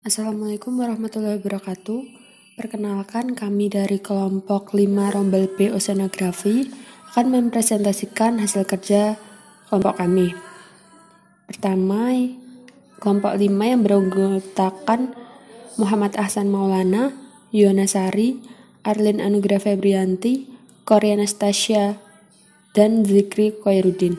Assalamualaikum warahmatullahi wabarakatuh. Perkenalkan, kami dari kelompok 5 Rombel B Oceanografi akan mempresentasikan hasil kerja kelompok kami. Pertama, kelompok 5 yang beranggotakan Muhammad Ahsan Maulana, Yuwana Sari, Arlin Anugrah Febrianti, Korea Anastasia, dan Zikri Khairuddin.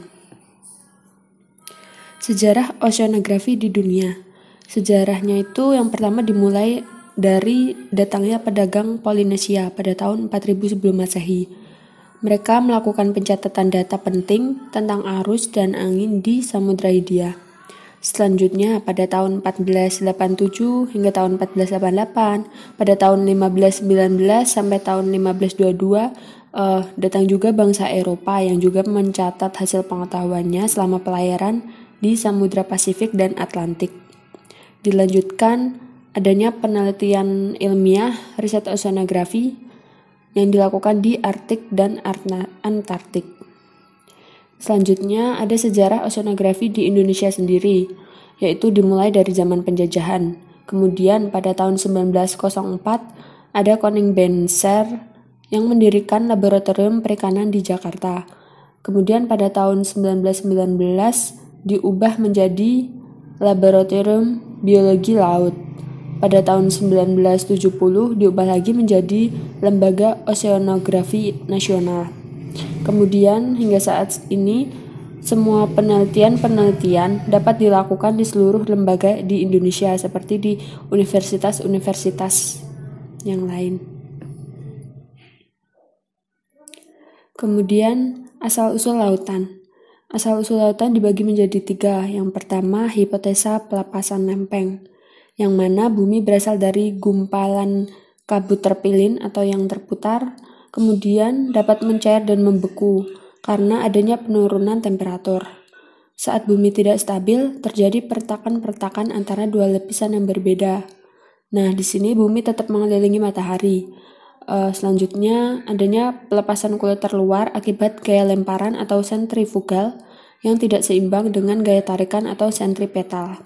Sejarah oceanografi di dunia. Sejarahnya itu yang pertama dimulai dari datangnya pedagang Polinesia pada tahun 4000 sebelum Masehi. Mereka melakukan pencatatan data penting tentang arus dan angin di Samudra Hindia. Selanjutnya pada tahun 1487 hingga tahun 1488, pada tahun 1519 sampai tahun 1522 datang juga bangsa Eropa yang juga mencatat hasil pengetahuannya selama pelayaran di Samudra Pasifik dan Atlantik. Dilanjutkan adanya penelitian ilmiah riset oceanografi yang dilakukan di Arktik dan Antartik. Selanjutnya ada sejarah oceanografi di Indonesia sendiri, yaitu dimulai dari zaman penjajahan. Kemudian pada tahun 1904 ada Koning Benser yang mendirikan laboratorium perikanan di Jakarta. Kemudian pada tahun 1919 diubah menjadi Laboratorium Biologi Laut. Pada tahun 1970 diubah lagi menjadi Lembaga Oceanografi Nasional. Kemudian hingga saat ini semua penelitian dapat dilakukan di seluruh lembaga di Indonesia seperti di universitas-universitas yang lain. Kemudian asal-usul lautan. Asal-usul lautan dibagi menjadi 3. Yang pertama, hipotesa pelepasan lempeng, yang mana bumi berasal dari gumpalan kabut terpilin atau yang terputar, kemudian dapat mencair dan membeku karena adanya penurunan temperatur. Saat bumi tidak stabil, terjadi pertakan-pertakan antara dua lapisan yang berbeda. Nah, di sini bumi tetap mengelilingi matahari. Selanjutnya, adanya pelepasan kulit terluar akibat gaya lemparan atau sentrifugal yang tidak seimbang dengan gaya tarikan atau sentripetal.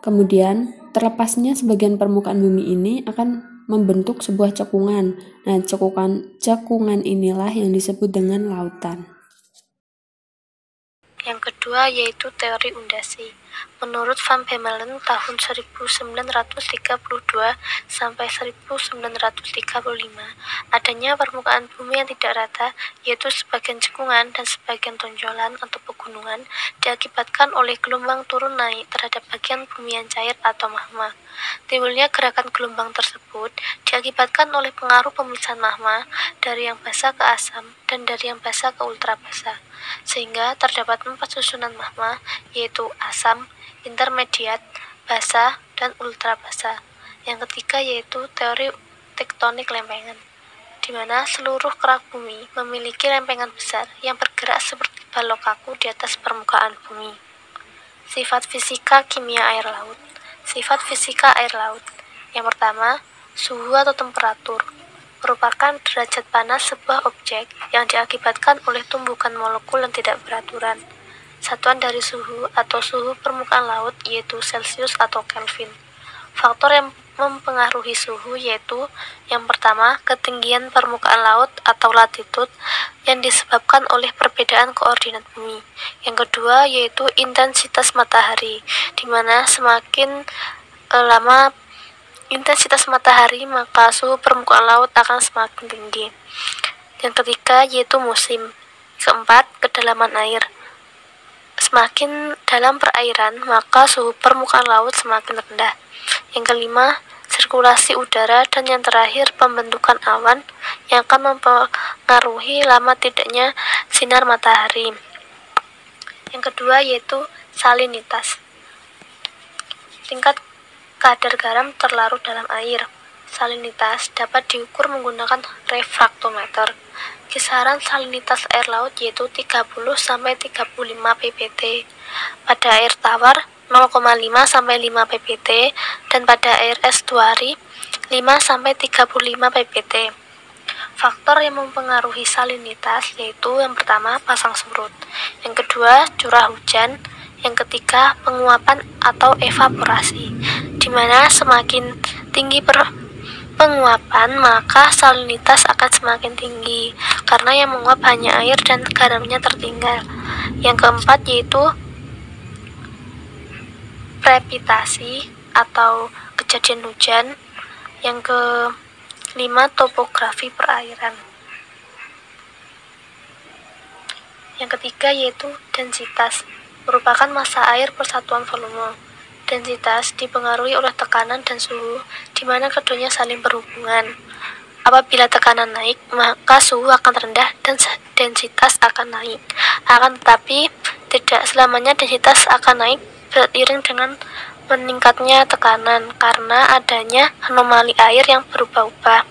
Kemudian, terlepasnya sebagian permukaan bumi ini akan membentuk sebuah cekungan. Nah, cekungan inilah yang disebut dengan lautan. Yang kedua yaitu teori undasi. Menurut Van Bemmelen tahun 1932 sampai 1935, adanya permukaan bumi yang tidak rata, yaitu sebagian cekungan dan sebagian tonjolan atau pegunungan, diakibatkan oleh gelombang turun naik terhadap bagian bumi yang cair atau magma. Timbulnya gerakan gelombang tersebut diakibatkan oleh pengaruh pemisahan magma dari yang basah ke asam dan dari yang basah ke ultra basah, sehingga terdapat 4 susunan magma, yaitu asam, intermediat, basah, dan ultra basah. Yang ketiga yaitu teori tektonik lempengan, di mana seluruh kerak bumi memiliki lempengan besar yang bergerak seperti balok kaku di atas permukaan bumi. Sifat fisika kimia air laut. Sifat fisika air laut. Yang pertama, suhu atau temperatur merupakan derajat panas sebuah objek yang diakibatkan oleh tumbukan molekul yang tidak beraturan. Satuan dari suhu atau suhu permukaan laut yaitu Celsius atau Kelvin. Faktor yang mempengaruhi suhu yaitu yang pertama, ketinggian permukaan laut atau latitude yang disebabkan oleh perbedaan koordinat bumi. Yang kedua yaitu intensitas matahari, di mana semakin lama intensitas matahari maka suhu permukaan laut akan semakin tinggi. Yang ketiga yaitu musim. Keempat, kedalaman air. Semakin dalam perairan, maka suhu permukaan laut semakin rendah. Yang kelima, sirkulasi udara. Dan yang terakhir, pembentukan awan yang akan mempengaruhi lama tidaknya sinar matahari. Yang kedua yaitu salinitas. Tingkat kadar garam terlarut dalam air. Salinitas dapat diukur menggunakan refraktometer. Kisaran salinitas air laut yaitu 30 sampai 35 ppt. Pada air tawar 0,5 sampai 5 ppt dan pada air estuari 5 sampai 35 ppt. Faktor yang mempengaruhi salinitas yaitu yang pertama pasang surut, yang kedua curah hujan, yang ketiga penguapan atau evaporasi. Di di mana semakin tinggi penguapan, maka salinitas akan semakin tinggi, karena yang menguap hanya air dan garamnya tertinggal. Yang keempat yaitu prepitasi atau kejadian hujan. Yang kelima, topografi perairan. Yang ketiga yaitu densitas, merupakan massa air per satuan volume. Densitas dipengaruhi oleh tekanan dan suhu, di mana keduanya saling berhubungan. Apabila tekanan naik, maka suhu akan rendah dan densitas akan naik. Akan tetapi, tidak selamanya densitas akan naik beriring dengan meningkatnya tekanan, karena adanya anomali air yang berubah-ubah.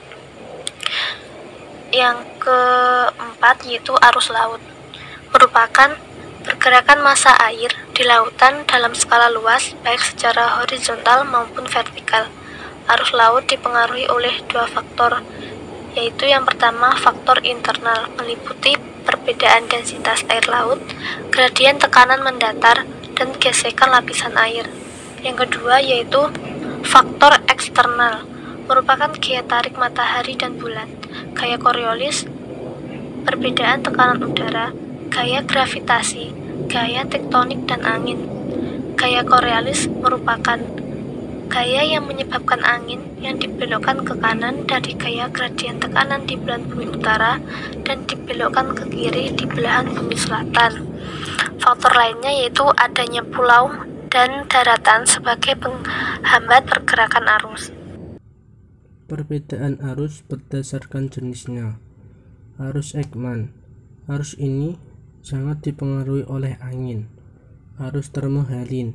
Yang keempat yaitu arus laut, merupakan pergerakan massa air di lautan dalam skala luas, baik secara horizontal maupun vertikal. Arus laut dipengaruhi oleh dua faktor, yaitu yang pertama faktor internal, meliputi perbedaan densitas air laut, gradien tekanan mendatar, dan gesekan lapisan air. Yang kedua yaitu faktor eksternal, merupakan gaya tarik matahari dan bulan, gaya Coriolis, perbedaan tekanan udara, gaya gravitasi, gaya tektonik dan angin. Gaya Coriolis merupakan gaya yang menyebabkan angin yang dibelokkan ke kanan dari gaya gradien tekanan di belahan bumi utara dan dibelokkan ke kiri di belahan bumi selatan. Faktor lainnya yaitu adanya pulau dan daratan sebagai penghambat pergerakan arus. Perbedaan arus berdasarkan jenisnya. Arus Ekman. Arus ini sangat dipengaruhi oleh angin. Arus Thermohaline.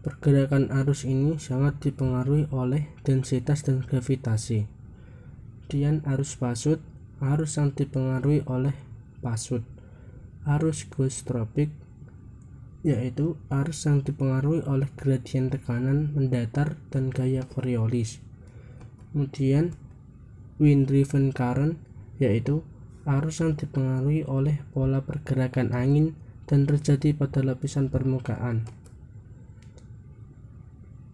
Pergerakan arus ini sangat dipengaruhi oleh densitas dan gravitasi. Kemudian arus Pasut, arus yang dipengaruhi oleh pasut. Arus Gauss-Tropik, yaitu arus yang dipengaruhi oleh gradien tekanan mendatar dan gaya Coriolis. Kemudian Wind-Driven Current, yaitu arus yang dipengaruhi oleh pola pergerakan angin dan terjadi pada lapisan permukaan.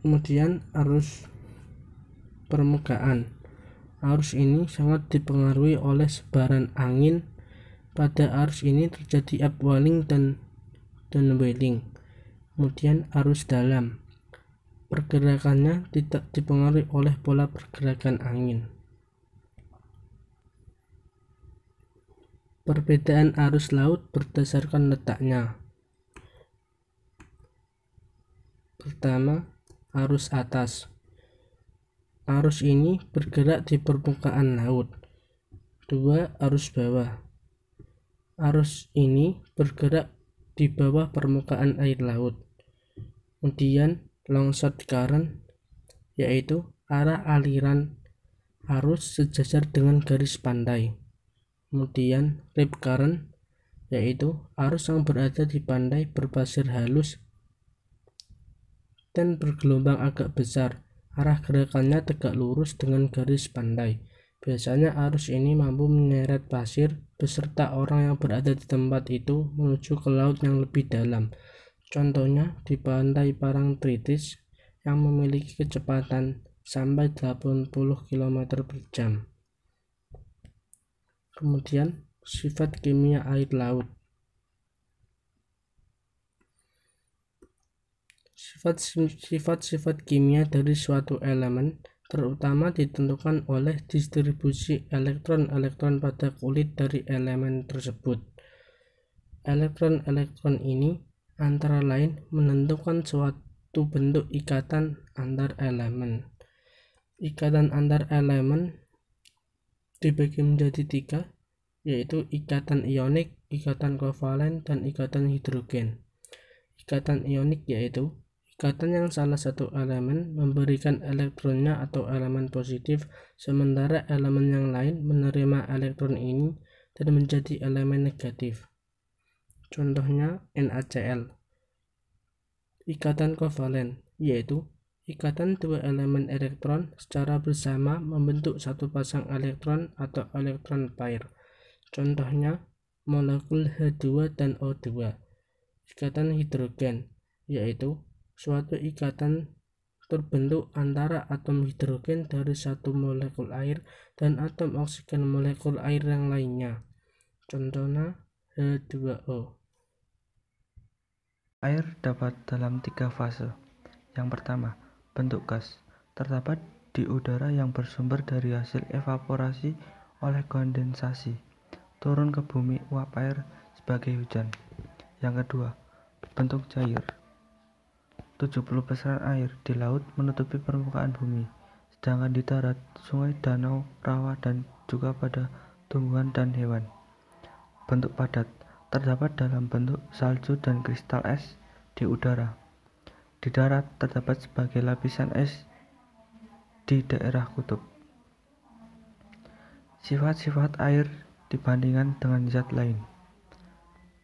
Kemudian arus permukaan. Arus ini sangat dipengaruhi oleh sebaran angin. Pada arus ini terjadi upwelling dan downwelling. Kemudian arus dalam. Pergerakannya tidak dipengaruhi oleh pola pergerakan angin. Perbedaan arus laut berdasarkan letaknya. Pertama, arus atas. Arus ini bergerak di permukaan laut. 2. Arus bawah. Arus ini bergerak di bawah permukaan air laut. Kemudian longshot current, yaitu arah aliran arus sejajar dengan garis pantai. Kemudian rip current, yaitu arus yang berada di pantai berpasir halus dan bergelombang agak besar. Arah gerakannya tegak lurus dengan garis pantai. Biasanya arus ini mampu menyeret pasir beserta orang yang berada di tempat itu menuju ke laut yang lebih dalam. Contohnya di pantai Parangtritis yang memiliki kecepatan sampai 80 km per jam. Kemudian sifat kimia air laut. Sifat-sifat kimia dari suatu elemen terutama ditentukan oleh distribusi elektron-elektron pada kulit dari elemen tersebut. Elektron-elektron ini antara lain menentukan suatu bentuk ikatan antar elemen. Ikatan antar elemen dibagi menjadi 3, yaitu ikatan ionik, ikatan kovalen, dan ikatan hidrogen. Ikatan ionik yaitu ikatan yang salah satu elemen memberikan elektronnya atau elemen positif, sementara elemen yang lain menerima elektron ini dan menjadi elemen negatif. Contohnya NaCl. Ikatan kovalen yaitu ikatan dua elemen elektron secara bersama membentuk satu pasang elektron atau elektron pair. Contohnya molekul H2 dan O2. Ikatan hidrogen yaitu suatu ikatan terbentuk antara atom hidrogen dari satu molekul air dan atom oksigen molekul air yang lainnya. Contohnya H2O. Air dapat dalam 3 fase. Yang pertama, bentuk gas, terdapat di udara yang bersumber dari hasil evaporasi oleh kondensasi, turun ke bumi uap air sebagai hujan. Yang kedua, bentuk cair. 70% air di laut menutupi permukaan bumi, sedangkan di darat, sungai, danau, rawa, dan juga pada tumbuhan dan hewan. Bentuk padat terdapat dalam bentuk salju dan kristal es di udara. Di darat terdapat sebagai lapisan es di daerah kutub. Sifat-sifat air dibandingkan dengan zat lain.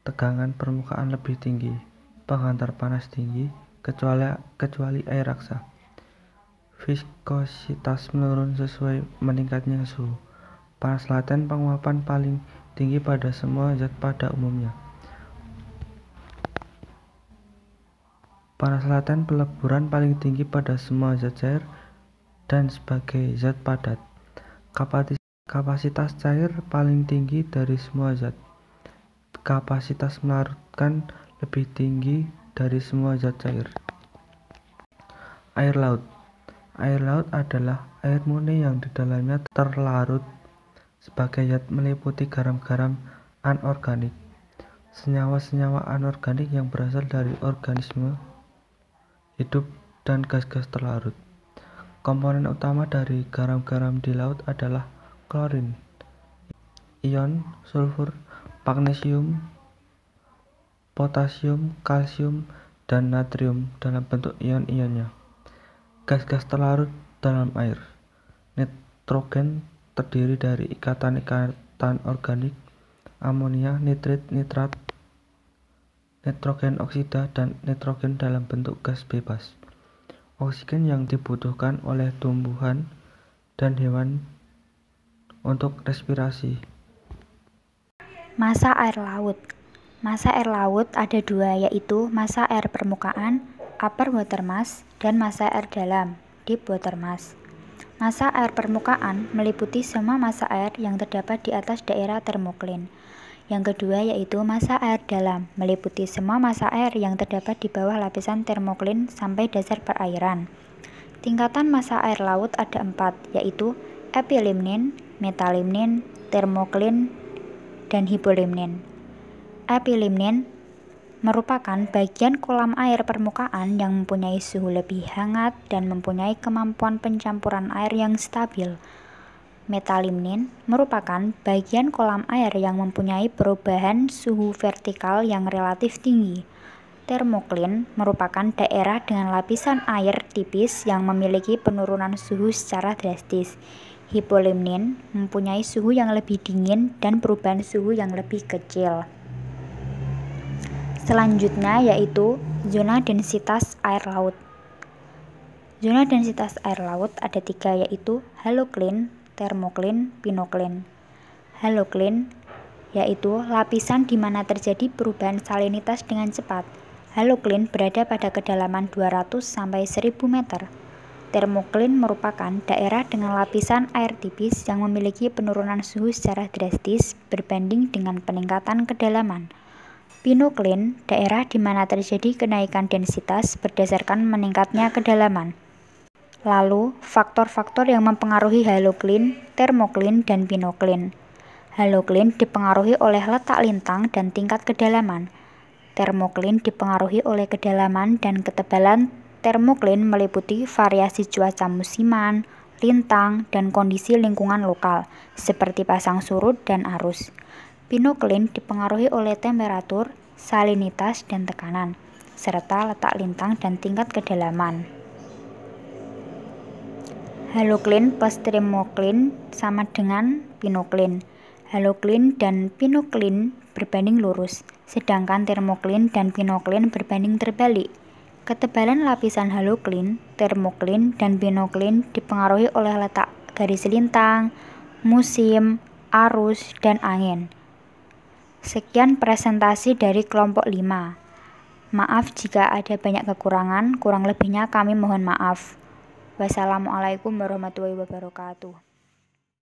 Tegangan permukaan lebih tinggi, penghantar panas tinggi, kecuali air raksa. Viskositas menurun sesuai meningkatnya suhu. Panas laten penguapan paling tinggi pada semua zat pada umumnya. Panas laten peleburan paling tinggi pada semua zat cair dan sebagai zat padat. Kapasitas cair paling tinggi dari semua zat. Kapasitas melarutkan lebih tinggi dari semua zat cair. Air laut. Air laut adalah air murni yang di dalamnya terlarut sebagai zat meliputi garam-garam anorganik, senyawa-senyawa anorganik yang berasal dari organisme hidup dan gas-gas terlarut. Komponen utama dari garam-garam di laut adalah klorin, ion sulfur, magnesium, potasium, kalsium, dan natrium dalam bentuk ion-ionnya. Gas-gas terlarut dalam air. Nitrogen terdiri dari ikatan-ikatan organik, amonia, nitrit, nitrat, nitrogen oksida, dan nitrogen dalam bentuk gas bebas. Oksigen yang dibutuhkan oleh tumbuhan dan hewan untuk respirasi. Massa air laut. Massa air laut ada dua, yaitu massa air permukaan upper water mass dan massa air dalam deep water mass. Massa air permukaan meliputi semua massa air yang terdapat di atas daerah termoklin. Yang kedua yaitu massa air dalam, meliputi semua massa air yang terdapat di bawah lapisan termoklin sampai dasar perairan. Tingkatan massa air laut ada 4, yaitu epilimnin, metalimnin, termoklin, dan hipolimnin. Epilimnin merupakan bagian kolam air permukaan yang mempunyai suhu lebih hangat dan mempunyai kemampuan pencampuran air yang stabil. Metalimnin merupakan bagian kolam air yang mempunyai perubahan suhu vertikal yang relatif tinggi. Termoklin merupakan daerah dengan lapisan air tipis yang memiliki penurunan suhu secara drastis. Hipolimnin mempunyai suhu yang lebih dingin dan perubahan suhu yang lebih kecil. Selanjutnya yaitu zona densitas air laut. Zona densitas air laut ada 3, yaitu haloklin, termoklin, pinoklin. Haloklin yaitu lapisan di mana terjadi perubahan salinitas dengan cepat. Haloklin berada pada kedalaman 200 sampai 1000 meter. Termoklin merupakan daerah dengan lapisan air tipis yang memiliki penurunan suhu secara drastis berbanding dengan peningkatan kedalaman. Pinoklin, daerah di mana terjadi kenaikan densitas berdasarkan meningkatnya kedalaman. Lalu, faktor-faktor yang mempengaruhi haloklin, termoklin, dan pinoklin. Haloklin dipengaruhi oleh letak lintang dan tingkat kedalaman. Termoklin dipengaruhi oleh kedalaman dan ketebalan. Termoklin meliputi variasi cuaca musiman, lintang, dan kondisi lingkungan lokal, seperti pasang surut dan arus. Pinoklin dipengaruhi oleh temperatur, salinitas, dan tekanan, serta letak lintang dan tingkat kedalaman. Haloklin plus termoklin sama dengan pinoklin. Haloklin dan pinoklin berbanding lurus, sedangkan termoklin dan pinoklin berbanding terbalik. Ketebalan lapisan haloklin, termoklin, dan pinoklin dipengaruhi oleh letak garis lintang, musim, arus, dan angin. Sekian presentasi dari kelompok 5. Maaf jika ada banyak kekurangan, kurang lebihnya kami mohon maaf. Wassalamualaikum warahmatullahi wabarakatuh.